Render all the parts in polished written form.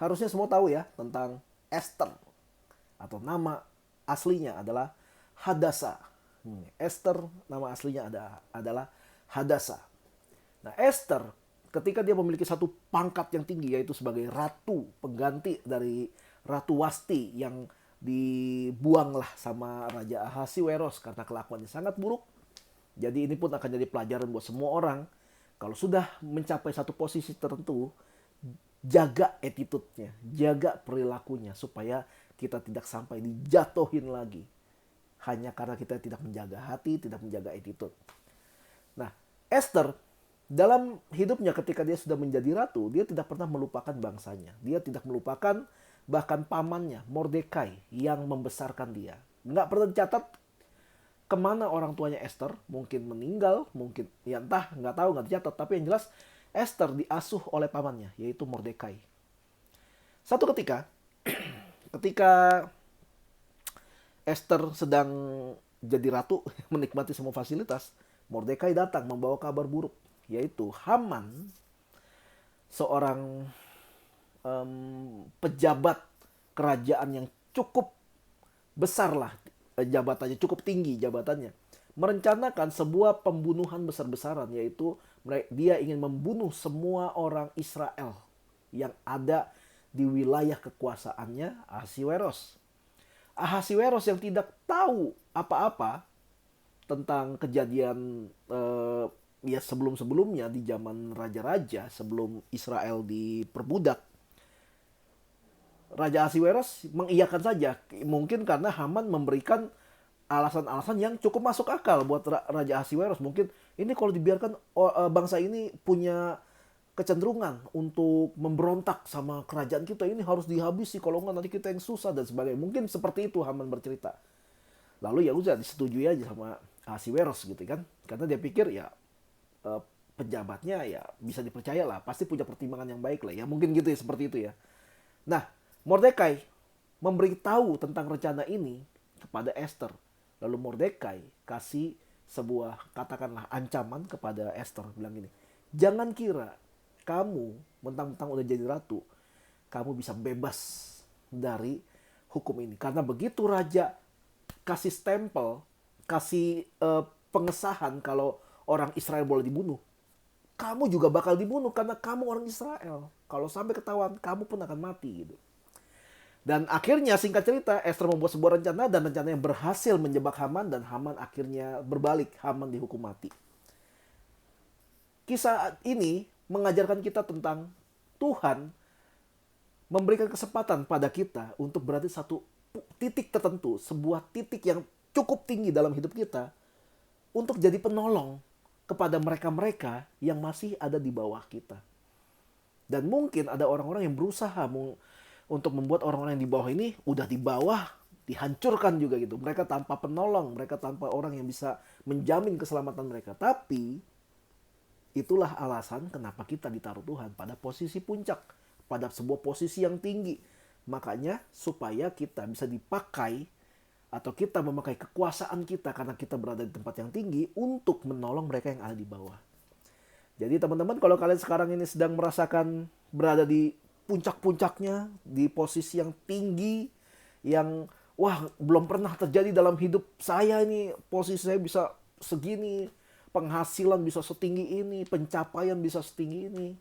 harusnya semua tahu ya tentang Esther, atau nama aslinya adalah Hadasa. Esther nama aslinya adalah Hadasa. Nah, Esther ketika dia memiliki satu pangkat yang tinggi, yaitu sebagai ratu pengganti dari Ratu Wasti yang dibuanglah sama Raja Ahasiweros karena kelakuannya sangat buruk. Jadi ini pun akan jadi pelajaran buat semua orang. Kalau sudah mencapai satu posisi tertentu, jaga attitude-nya, jaga perilakunya supaya kita tidak sampai dijatuhin lagi. Hanya karena kita tidak menjaga hati, tidak menjaga attitude. Nah, Esther dalam hidupnya ketika dia sudah menjadi ratu, dia tidak pernah melupakan bangsanya. Dia tidak melupakan bahkan pamannya, Mordekai, yang membesarkan dia. Nggak pernah dicatat kemana orang tuanya Esther. Mungkin meninggal, mungkin ya entah, nggak tahu, nggak dicatat. Tapi yang jelas Esther diasuh oleh pamannya, yaitu Mordekai. Satu ketika Esther sedang jadi ratu, menikmati semua fasilitas, Mordekai datang membawa kabar buruk, yaitu Haman, seorang pejabat kerajaan yang cukup besar lah jabatannya, cukup tinggi jabatannya, merencanakan sebuah pembunuhan besar-besaran, yaitu dia ingin membunuh semua orang Israel yang ada di wilayah kekuasaannya Ahasiweros. Ahasiweros yang tidak tahu apa-apa tentang kejadian ya sebelum-sebelumnya di zaman raja-raja sebelum Israel diperbudak. Raja Ahasiweros mengiyakan saja, mungkin karena Haman memberikan alasan-alasan yang cukup masuk akal buat Raja Ahasiweros. Mungkin ini kalau dibiarkan bangsa ini punya kecenderungan untuk memberontak sama kerajaan kita, ini harus dihabisi, kalau nggak nanti kita yang susah dan sebagainya. Mungkin seperti itu Haman bercerita. Lalu ya udah disetujui aja sama Ahasiweros gitu kan, karena dia pikir ya pejabatnya ya bisa dipercaya lah, pasti punya pertimbangan yang baik lah ya, mungkin gitu ya, seperti itu ya. Nah, Mordekai memberitahu tentang rencana ini kepada Esther. Lalu Mordekai kasih sebuah katakanlah ancaman kepada Esther, bilang gini, jangan kira kamu mentang-mentang udah jadi ratu, kamu bisa bebas dari hukum ini. Karena begitu raja kasih stempel, kasih pengesahan kalau orang Israel boleh dibunuh, kamu juga bakal dibunuh karena kamu orang Israel. Kalau sampai ketahuan, kamu pun akan mati gitu. Dan akhirnya singkat cerita, Esther membuat sebuah rencana, dan rencananya berhasil menjebak Haman, dan Haman akhirnya berbalik, Haman dihukum mati. Kisah ini mengajarkan kita tentang Tuhan memberikan kesempatan pada kita untuk berada di satu titik tertentu, sebuah titik yang cukup tinggi dalam hidup kita, untuk jadi penolong kepada mereka-mereka yang masih ada di bawah kita. Dan mungkin ada orang-orang yang berusaha untuk membuat orang-orang yang di bawah ini udah di bawah dihancurkan juga gitu. Mereka tanpa penolong, mereka tanpa orang yang bisa menjamin keselamatan mereka. Tapi itulah alasan kenapa kita ditaruh Tuhan pada posisi puncak, pada sebuah posisi yang tinggi. Makanya supaya kita bisa dipakai, atau kita memakai kekuasaan kita karena kita berada di tempat yang tinggi untuk menolong mereka yang ada di bawah. Jadi teman-teman, kalau kalian sekarang ini sedang merasakan berada di puncak-puncaknya, di posisi yang tinggi, yang wah belum pernah terjadi dalam hidup saya ini, posisi saya bisa segini, penghasilan bisa setinggi ini, pencapaian bisa setinggi ini.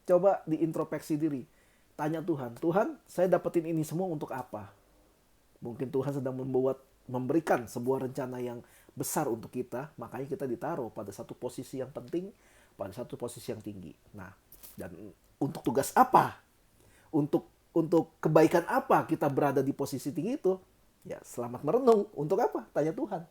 Coba diintrospeksi diri, tanya Tuhan, Tuhan saya dapetin ini semua untuk apa? Mungkin Tuhan sedang memberikan sebuah rencana yang besar untuk kita, makanya kita ditaruh pada satu posisi yang penting, pada satu posisi yang tinggi. Nah, dan untuk tugas apa? Untuk kebaikan apa kita berada di posisi tinggi itu? Ya, selamat merenung. Untuk apa? Tanya Tuhan.